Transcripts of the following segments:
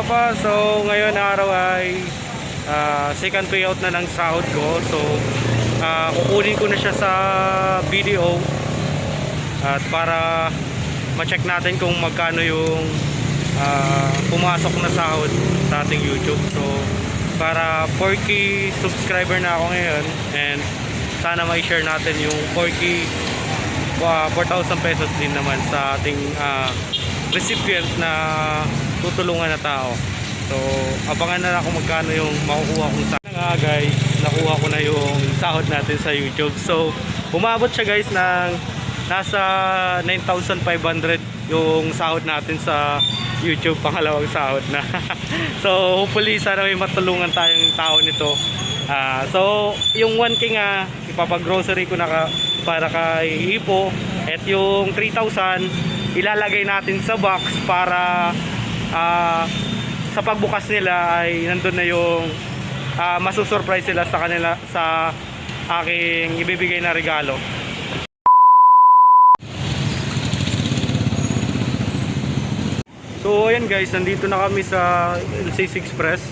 tropa, so ngayon araw ay second payout na ng sahod ko. So kukunin ko na siya sa BDO at para ma-check natin kung magkano yung pumasok na sahod sa ating YouTube. So para 4K subscriber na ako ngayon, and sana ma-share natin yung 4K 4,000 pesos din naman sa ating recipient na tutulungan na tao. So abangan na lang kung magkano yung makukuha kong sahod. Nga guys, nakuha ko na yung sahod natin sa YouTube. So umabot siya guys ng nasa 9,500 yung sahod natin sa YouTube, pangalawang sahod na. So hopefully sana may matulungan tayong tao nito. So yung 1K nga ipapag-grocery ko na para kay Ipo, at yung 3,000 ilalagay natin sa box para sa pagbukas nila ay nandun na yung masusurprise sila sa kanila sa aking ibibigay na regalo. So ayan guys, nandito na kami sa LCC Express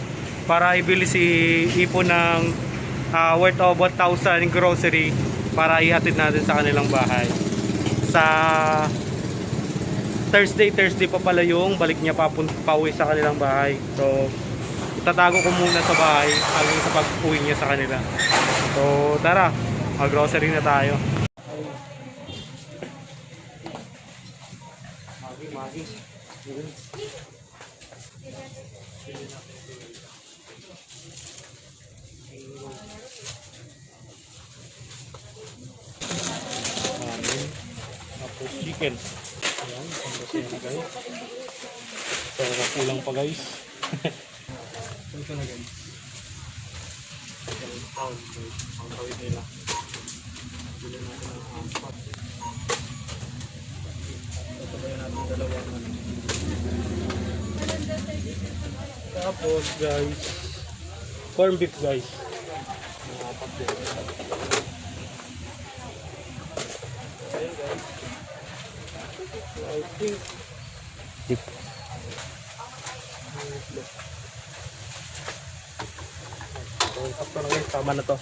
para ibili si Ipo ng worth of 1,000 grocery para ihatid natin sa kanilang bahay. Sa Thursday pa pala yung balik niya pauwi sa kanilang bahay. So itatago ko muna sa bahay hanggang sa pag-uwi niya sa kanila. So tara, mag-grocery na tayo. Magi. Tapos chicken. Ayan, panggasya na guys. So kulang pa guys. Ito na guys. Ang tawid nila. Bili natin ng apat. Tabayan natin dalawa. Tapos guys, corn beef guys. Apat din. Ayan guys. I think sakto na guys, tama na to.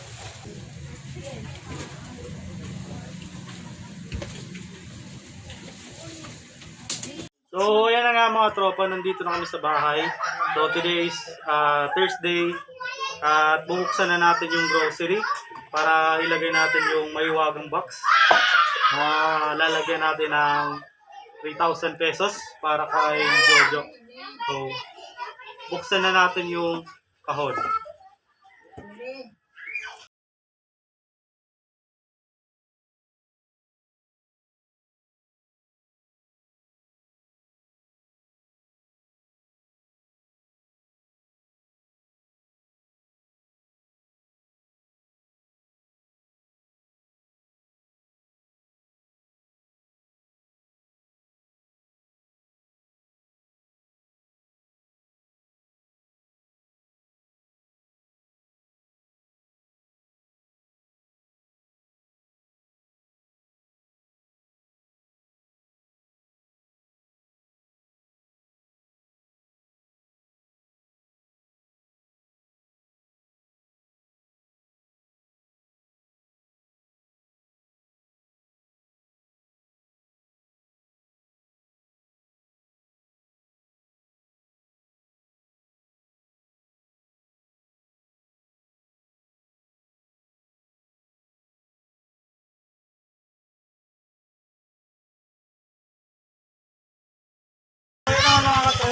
So yan na nga mga tropa, nandito na kami sa bahay. So today is Thursday, at bubuksan na natin yung grocery para ilagay natin yung mahiwagang box. Lalagyan natin ng 3,000 pesos para kay Jojo. So buksan na natin yung kahon.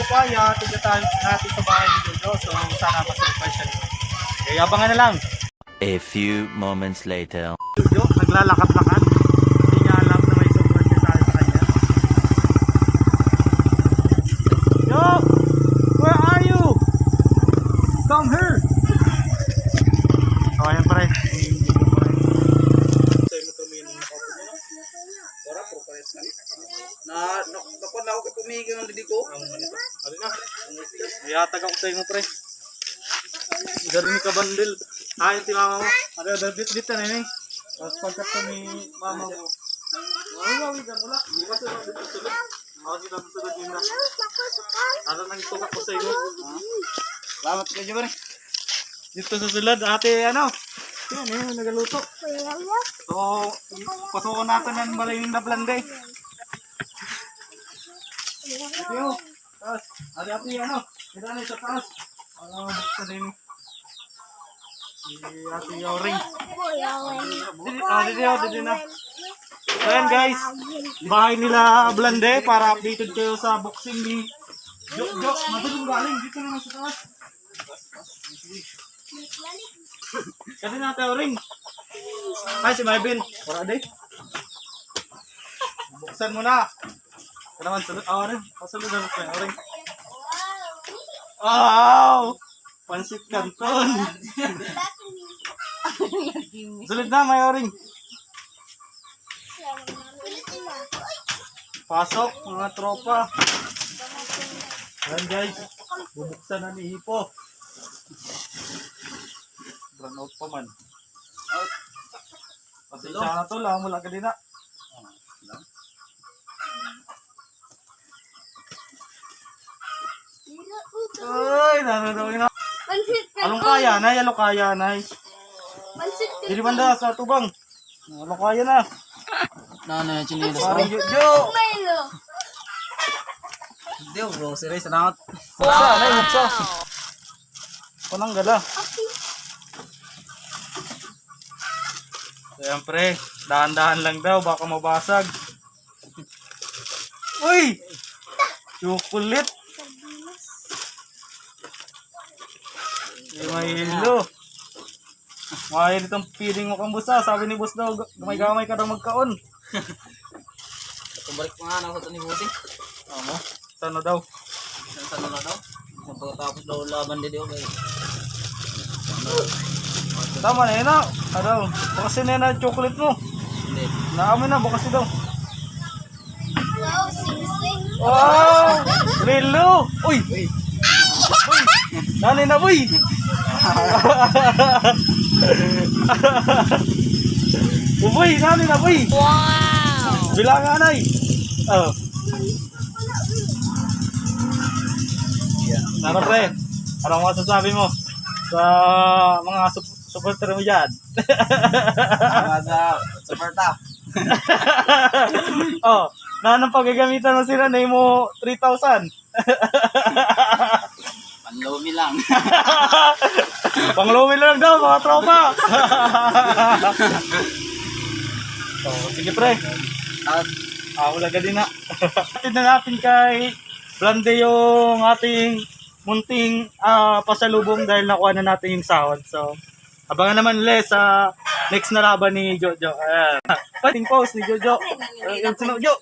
Kaya tignan natin sa bahay ni Jojo. So sana ma-surprise siya. Okay, abangan na lang. A few moments later. Jojo, naglalakad-lakad. Hindi niya alam na may surprise tayo sa kanya. Yo! Where are you? Come here! So ayan pa rin. Nakon na ako pumigil ng didi ko. Ano na? Iyatag ako sa inyo pre. Galing ka bandel. Ayun si mama mo. Ano, dito na yun eh. Tapos pagkat ni mama mo. Wawi ka wala. Bukas na dito tulog. Bakit kita susunod yun na? Ano nang tukak ko sa iyo? Salamat kayo, Jibari. Dito sa sulod, ate, ano? Yan, nagaluto. So, pasukan natin ang malaying na blande. Ito, taas. Ate, ano? Kita na sa taas. Ano, buksan din. Si ate Yoring. Dito na. So yan guys, bahay nila blande para updated kayo sa boxing ni Jo. Madulong galing, dito naman sa taas. Kasi na tayo ring. Ay, si Marvin. Wala din. Buksan mo na. Ito naman, sulod. Rin. Pasulod na buksan. Ring. Wow! Pansit Canton. Sulod na, may ring. Pasok, mga tropa. Ayan guys. Bubuksan na ni Hipo. Run out pa man. Kasi siya na to lang, mula ka din na. Ay, nanonood na. Along kaya na, along kaya na. Dili banda sa tubang. Along kaya na. Ano yung chinilas ko? Parang Jo. Hindi, grocery. Salamat. Buksa, na buksa. Panang gala. Siyempre, dahan-dahan lang daw, baka mabasag. Uy! Chocolate! May hilo. Mahal itong feeling mo kang busa. Sabi ni boss daw, gamay-gamay ka daw magkaon. Kumbalik ko nga ako sa ni Buti. Ano? Sana daw? Sa na daw? Pagkatapos daw laban din daw. Tama na yun na. Ano? Bukasin na yun na yung chocolate mo. Hindi. Naamin na, bukasin daw. Wow! Relo! Uy! Uy! Nanay na boy! Uboy! Nanay na boy! Wow! Bilangan ay! Oh. Ano pre? Anong masasabi mo sa mga supporter mo dyan? Super top. Oh, na anong paggagamitan mo sila na mo 3,000? Panlumi lang. Pangluwi lang daw mga tropa. So, sige pre. At Wala ka din na. Atid na natin kay Blande yung ating munting pasalubong dahil nakuha na natin yung sahod. So, abangan naman ulit sa next na laban ni Jojo. Ayan. Fighting pose ni Jojo. Yung sunog Jo.